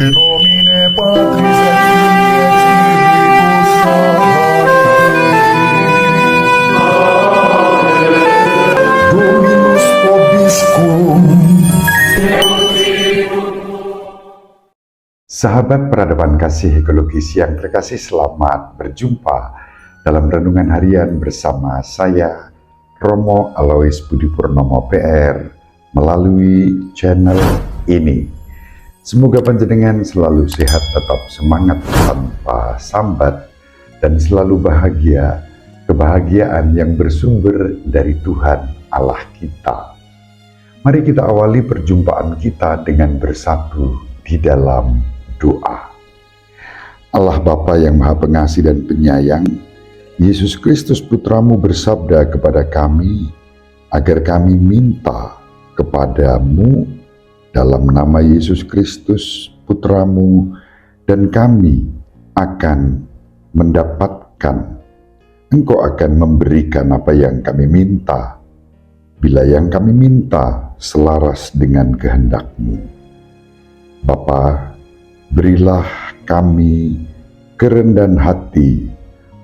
In nomine Patris et Filii et Spiritus Sancti. Dominus vobiscum. Sahabat peradaban kasih ekologis yang terkasih, selamat berjumpa dalam renungan harian bersama saya, Romo Alois Budi Purnomo PR, melalui channel ini. Semoga panjenengan selalu sehat, tetap semangat tanpa sambat, dan selalu bahagia, kebahagiaan yang bersumber dari Tuhan Allah kita. Mari kita awali perjumpaan kita dengan bersatu di dalam doa. Allah Bapa yang Maha Pengasih dan Penyayang, Yesus Kristus Putramu bersabda kepada kami, agar kami minta kepadamu dalam nama Yesus Kristus Putramu, dan kami akan mendapatkan. Engkau akan memberikan apa yang kami minta, bila yang kami minta selaras dengan kehendak-Mu. Bapa, berilah kami kerendahan hati,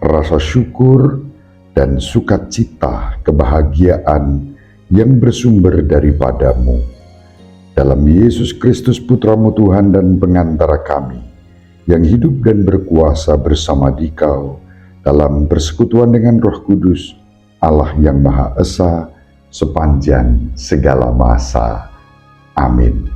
rasa syukur, dan sukacita kebahagiaan yang bersumber daripada-Mu. Dalam Yesus Kristus Putramu Tuhan dan pengantara kami, yang hidup dan berkuasa bersama Dikau dalam persekutuan dengan Roh Kudus, Allah yang Maha Esa, sepanjang segala masa. Amin.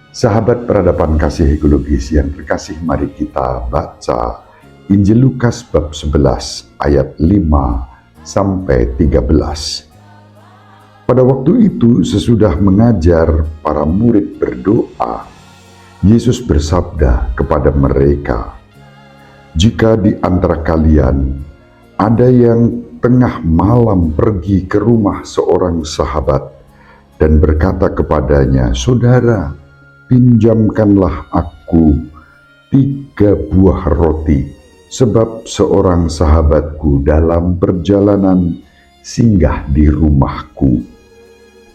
Sahabat peradaban kasih ekologis yang terkasih, mari kita baca Injil Lukas bab 11 ayat 5 sampai 13. Pada waktu itu, sesudah mengajar para murid berdoa, Yesus bersabda kepada mereka, "Jika di antara kalian ada yang tengah malam pergi ke rumah seorang sahabat dan berkata kepadanya, 'Saudara, pinjamkanlah aku 3 buah roti, sebab seorang sahabatku dalam perjalanan singgah di rumahku,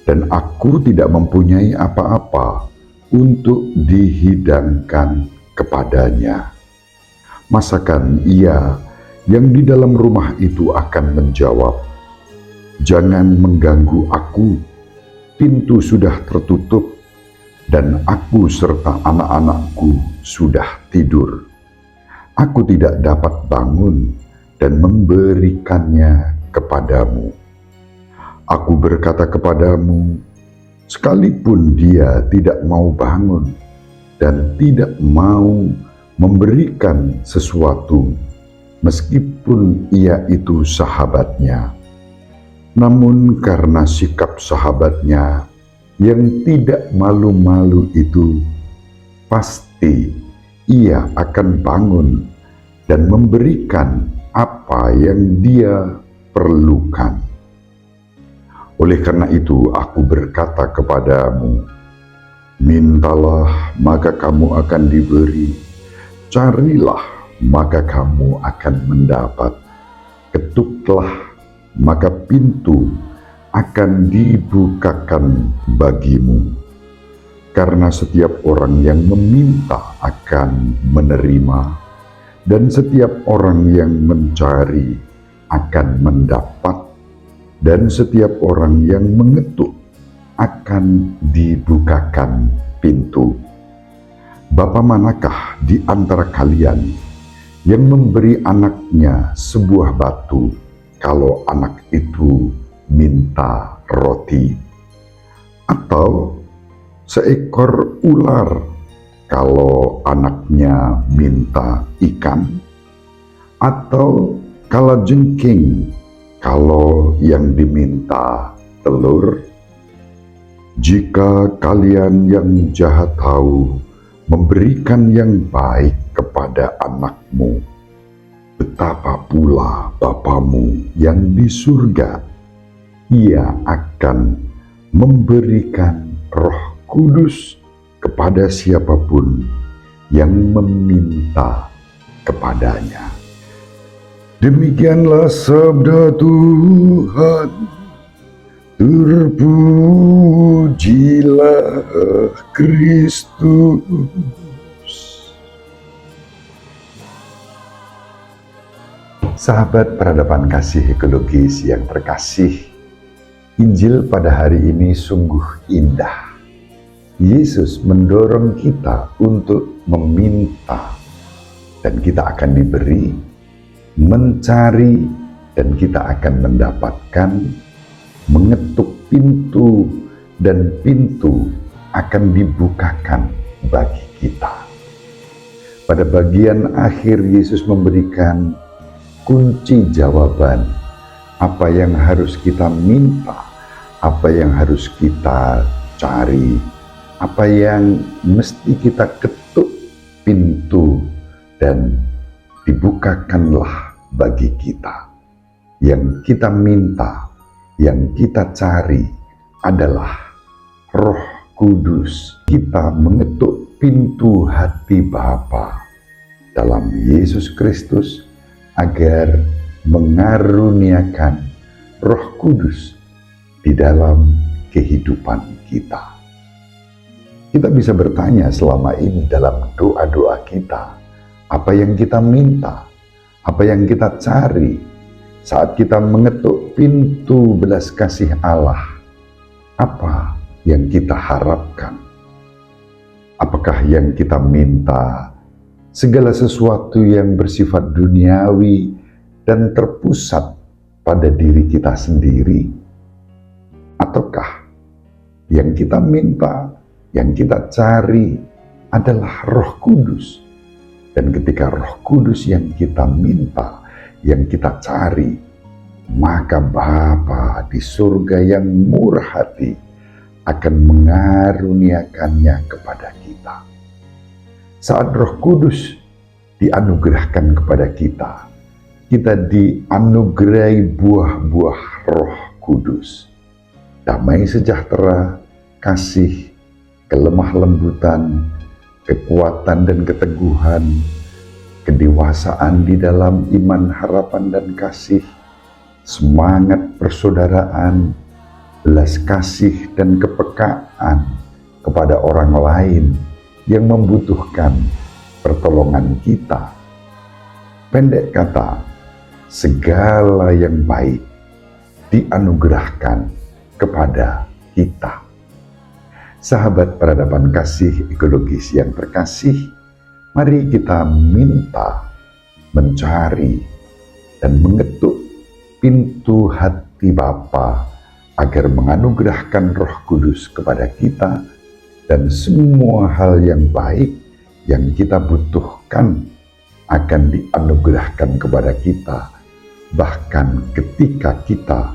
dan aku tidak mempunyai apa-apa untuk dihidangkan kepadanya.' Masakan ia yang di dalam rumah itu akan menjawab, 'Jangan mengganggu aku, pintu sudah tertutup, dan aku serta anak-anakku sudah tidur. Aku tidak dapat bangun dan memberikannya kepadamu.' Aku berkata kepadamu, sekalipun dia tidak mau bangun dan tidak mau memberikan sesuatu, meskipun ia itu sahabatnya, namun karena sikap sahabatnya yang tidak malu-malu itu, pasti ia akan bangun dan memberikan apa yang dia perlukan. Oleh karena itu, aku berkata kepadamu, mintalah maka kamu akan diberi, carilah maka kamu akan mendapat, ketuklah maka pintu akan dibukakan bagimu. Karena setiap orang yang meminta akan menerima, dan setiap orang yang mencari akan mendapat, dan setiap orang yang mengetuk akan dibukakan pintu. Bapa manakah di antara kalian yang memberi anaknya sebuah batu kalau anak itu minta roti? Atau seekor ular kalau anaknya minta ikan? Atau kalajengking kalau yang diminta telur? Jika kalian yang jahat tahu memberikan yang baik kepada anakmu, betapa pula Bapamu yang di surga, Ia akan memberikan Roh Kudus kepada siapapun yang meminta kepadanya." Demikianlah sabda Tuhan. Terpujilah Kristus. Sahabat peradaban kasih ekologis yang terkasih, Injil pada hari ini sungguh indah. Yesus mendorong kita untuk meminta, dan kita akan diberi, mencari, dan kita akan mendapatkan, mengetuk pintu, dan pintu akan dibukakan bagi kita. Pada bagian akhir Yesus memberikan kunci jawaban apa yang harus kita minta, apa yang harus kita cari, apa yang mesti kita ketuk pintu dan dibukakanlah bagi kita. Yang kita minta, yang kita cari adalah Roh Kudus. Kita mengetuk pintu hati Bapa dalam Yesus Kristus agar mengaruniakan Roh Kudus di dalam kehidupan kita. Kita bisa bertanya selama ini dalam doa-doa kita, apa yang kita minta, apa yang kita cari saat kita mengetuk pintu belas kasih Allah, apa yang kita harapkan? Apakah yang kita minta segala sesuatu yang bersifat duniawi dan terpusat pada diri kita sendiri? Ataukah yang kita minta, yang kita cari adalah Roh Kudus? Dan ketika Roh Kudus yang kita minta, yang kita cari, maka Bapa di surga yang murah hati akan mengaruniakannya kepada kita. Saat Roh Kudus dianugerahkan kepada kita, kita dianugerahi buah-buah Roh Kudus. Damai sejahtera, kasih, kelemah lembutan, kekuatan dan keteguhan, kedewasaan di dalam iman, harapan dan kasih, semangat persaudaraan, belas kasih dan kepekaan kepada orang lain yang membutuhkan pertolongan kita. Pendek kata, segala yang baik dianugerahkan kepada kita. Sahabat peradaban kasih ekologis yang terkasih, mari kita minta, mencari, dan mengetuk pintu hati Bapa agar menganugerahkan Roh Kudus kepada kita, dan semua hal yang baik yang kita butuhkan akan dianugerahkan kepada kita, bahkan ketika kita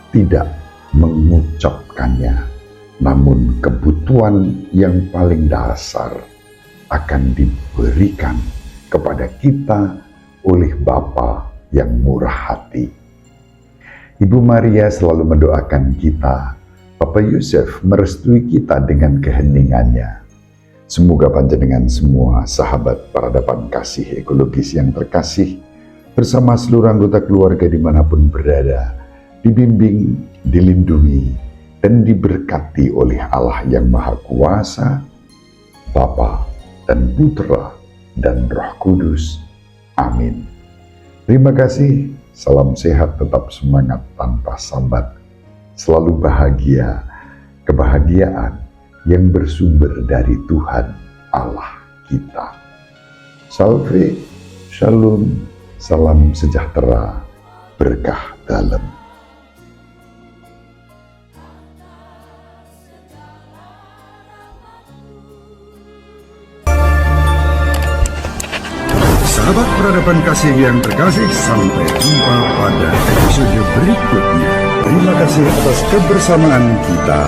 tidak mengucapkannya. Namun kebutuhan yang paling dasar akan diberikan kepada kita oleh Bapa yang murah hati. Ibu Maria selalu mendoakan kita, Papa Yusuf merestui kita dengan keheningannya. Semoga panjenengan semua sahabat peradaban kasih ekologis yang terkasih, bersama seluruh anggota keluarga dimanapun berada, dibimbing, dilindungi, dan diberkati oleh Allah yang Maha Kuasa, Bapa dan Putra dan Roh Kudus. Amin. Terima kasih. Salam sehat, tetap semangat tanpa sambat. Selalu bahagia, kebahagiaan yang bersumber dari Tuhan Allah kita. Salve, shalom, salam sejahtera, berkah dalam. Sahabat peradaban kasih yang terkasih, sampai jumpa pada episode berikutnya. Terima kasih atas kebersamaan kita.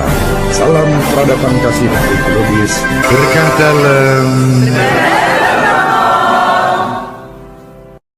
Salam peradaban kasih ekologis, berkah dalam.